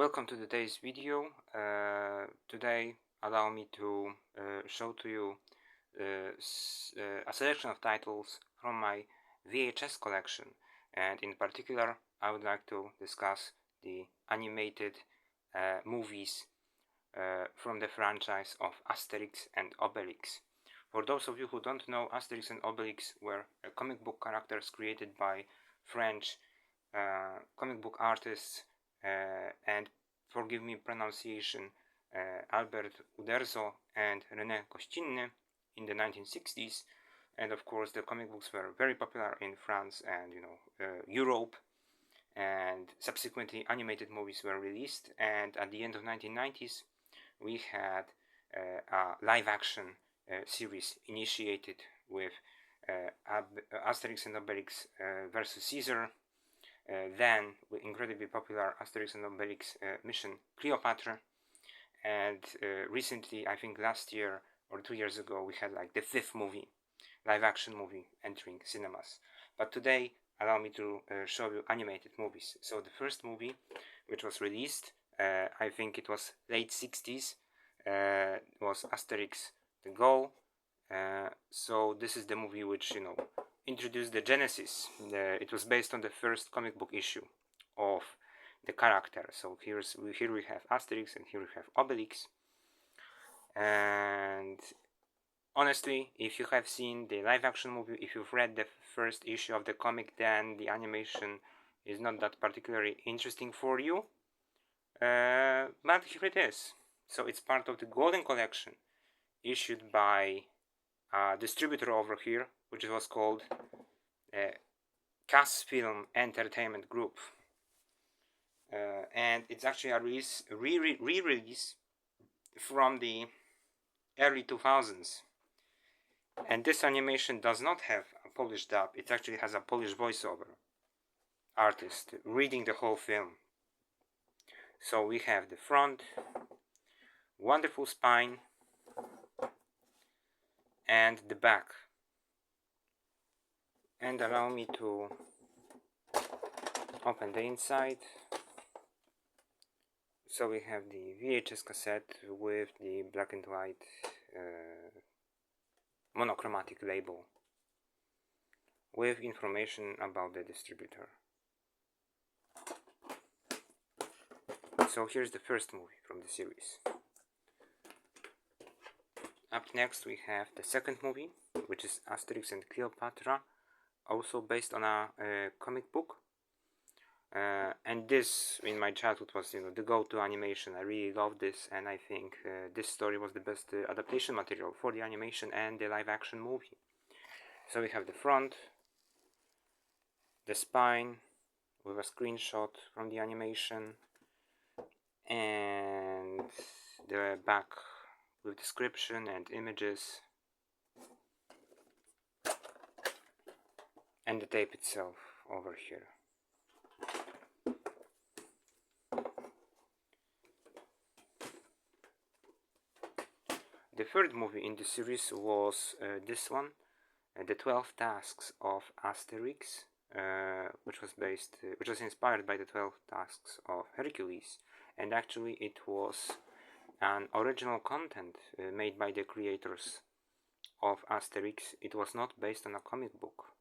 Welcome to today's video. Today allow me to show to you a selection of titles from my VHS collection, and in particular I would like to discuss the animated movies from the franchise of Asterix and Obelix. For those of you who don't know, Asterix and Obelix were comic book characters created by French comic book artists and, forgive me pronunciation, Albert Uderzo and René Goscinny in the 1960s. And of course the comic books were very popular in France and Europe, and subsequently animated movies were released, and at the end of 1990s we had a live action series initiated with Asterix and Obelix versus Caesar. Then with incredibly popular Asterix and Obelix Mission Cleopatra, and recently, I think last year or 2 years ago, we had like the 5th movie, live action movie entering cinemas. But today allow me to show you animated movies. So the first movie which was released, I think it was late 60s, was Asterix the Gaul. So this is the movie which introduced the genesis. It was based on the first comic book issue of the character. So here we have Asterix and here we have Obelix. And honestly, if you have seen the live action movie, if you've read the first issue of the comic, then the animation is not that particularly interesting for you. But here it is. So it's part of the Golden Collection issued by a distributor over here, which was called Cas Film Entertainment Group, and it's actually a re-release from the early 2000s. And this animation does not have a Polish dub; it actually has a Polish voiceover artist reading the whole film. So we have the front, wonderful spine, and the back. And allow me to open the inside. So we have the VHS cassette with the black and white monochromatic label with information about the distributor. So here's the first movie from the series. Up next we have the second movie, which is Asterix and Cleopatra, also based on a comic book. And this, in my childhood, was the go-to animation. I really loved this, and I think this story was the best adaptation material for the animation and the live-action movie. So we have the front, the spine with a screenshot from the animation, and the back with description and images, and the tape itself over here. The third movie in the series was this one, The 12 Tasks of Asterix, which was inspired by the 12 Tasks of Hercules, and actually it was an original content made by the creators of Asterix. It was not based on a comic book.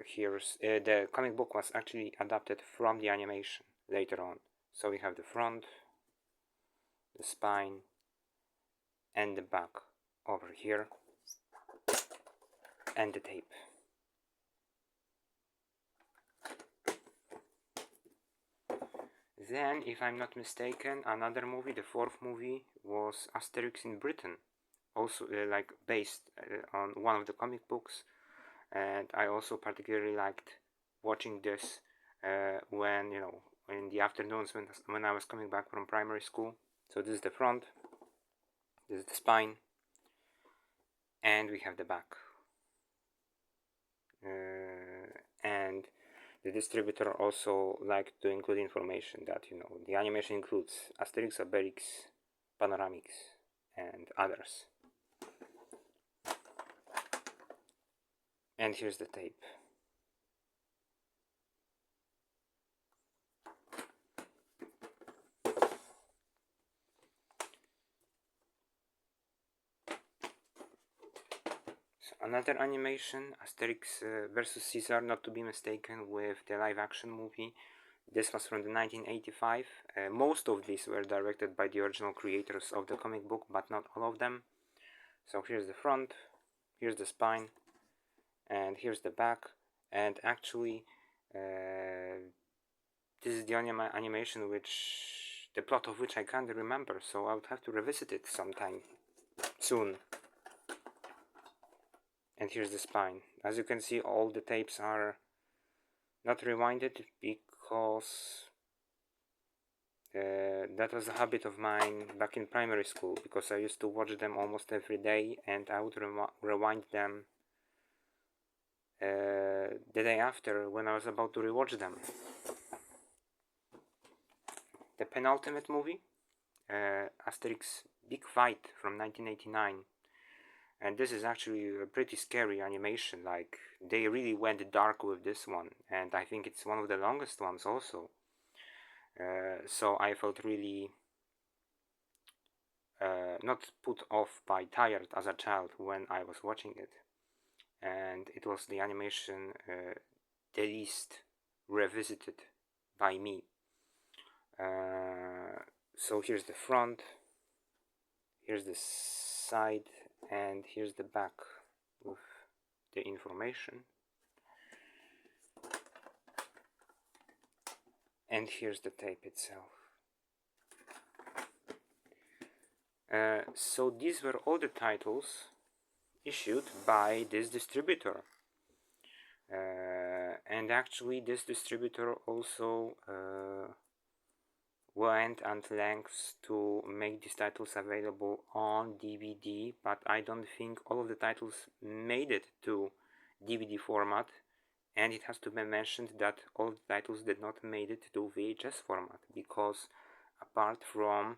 Here's the comic book was actually adapted from the animation later on. So we have the front, the spine, and the back over here, and the tape. Then, if I'm not mistaken, another movie, the fourth movie, was Asterix in Britain, also based on one of the comic books, and I also particularly liked watching this when in the afternoons when I was coming back from primary school. So this is the front, this is the spine, and we have the back. And the distributor also liked to include information that the animation includes Asterix, Obelix, Panoramics, and others. And here's the tape. another animation, Asterix vs. Caesar, not to be mistaken with the live action movie. This was from the 1985. Most of these were directed by the original creators of the comic book, but not all of them. So here's the front, here's the spine, and here's the back. And actually, this is the animation which the plot of which I can't remember, so I would have to revisit it sometime soon. And here's the spine. As you can see, all the tapes are not rewinded because that was a habit of mine back in primary school, because I used to watch them almost every day, and I would rewind them the day after when I was about to rewatch them. The penultimate movie, Asterix Big Fight from 1989, and this is actually a pretty scary animation. Like, they really went dark with this one, and I think it's one of the longest ones also. So I felt really not put off by tired as a child when I was watching it, and it was the animation the least revisited by me. So here's the front, here's the side, and here's the back with the information, and here's the tape itself. So these were all the titles issued by this distributor, and actually this distributor also went at lengths to make these titles available on DVD, but I don't think all of the titles made it to DVD format, and it has to be mentioned that all the titles did not made it to VHS format, because apart from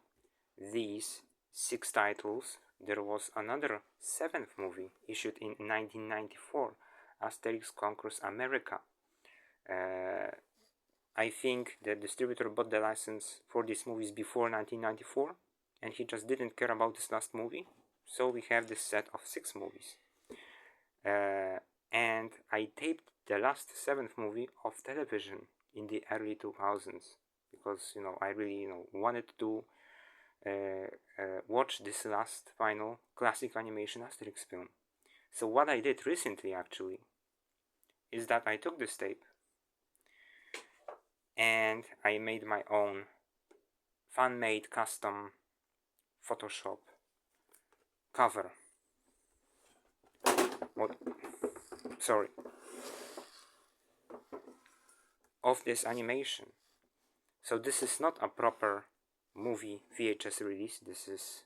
these 6 titles, there was another 7th movie issued in 1994, Asterix Conquers America. I think the distributor bought the license for these movies before 1994, and he just didn't care about this last movie, so we have this set of 6 movies. And I taped the last 7th movie off television in the early 2000s, because I really wanted to watch this last final classic animation Asterix film. So what I did recently actually is that I took this tape and I made my own fan-made custom Photoshop cover. Of this animation. So this is not a proper movie VHS release. This is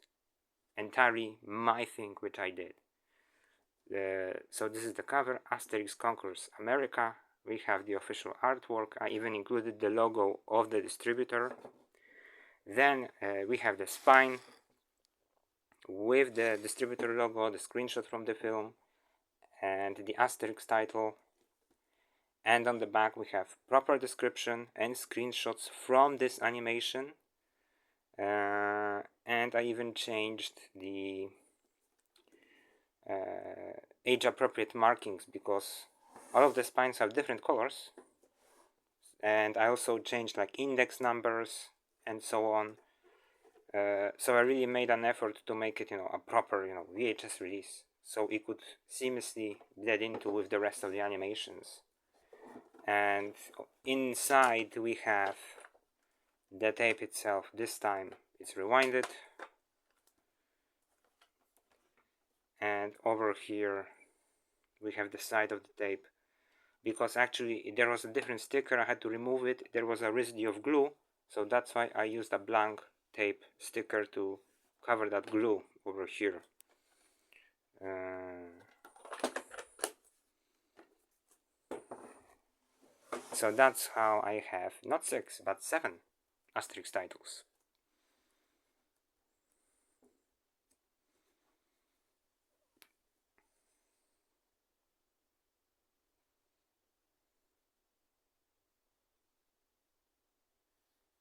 entirely my thing which I did. So this is the cover, Asterix Conquers America. We have the official artwork. I even included the logo of the distributor. Then we have the spine with the distributor logo, the screenshot from the film, and the Asterix title. And on the back we have proper description and screenshots from this animation. And I even changed the age-appropriate markings, because all of the spines have different colors, and I also changed like index numbers and so on. So I really made an effort to make it a proper VHS release, so it could seamlessly blend into with the rest of the animations. And inside we have the tape itself. This time it's rewinded, and over here we have the side of the tape, because actually there was a different sticker. I had to remove it. There was a residue of glue, so that's why I used a blank tape sticker to cover that glue over here. So that's how I have not 6 but 7 Asterix titles.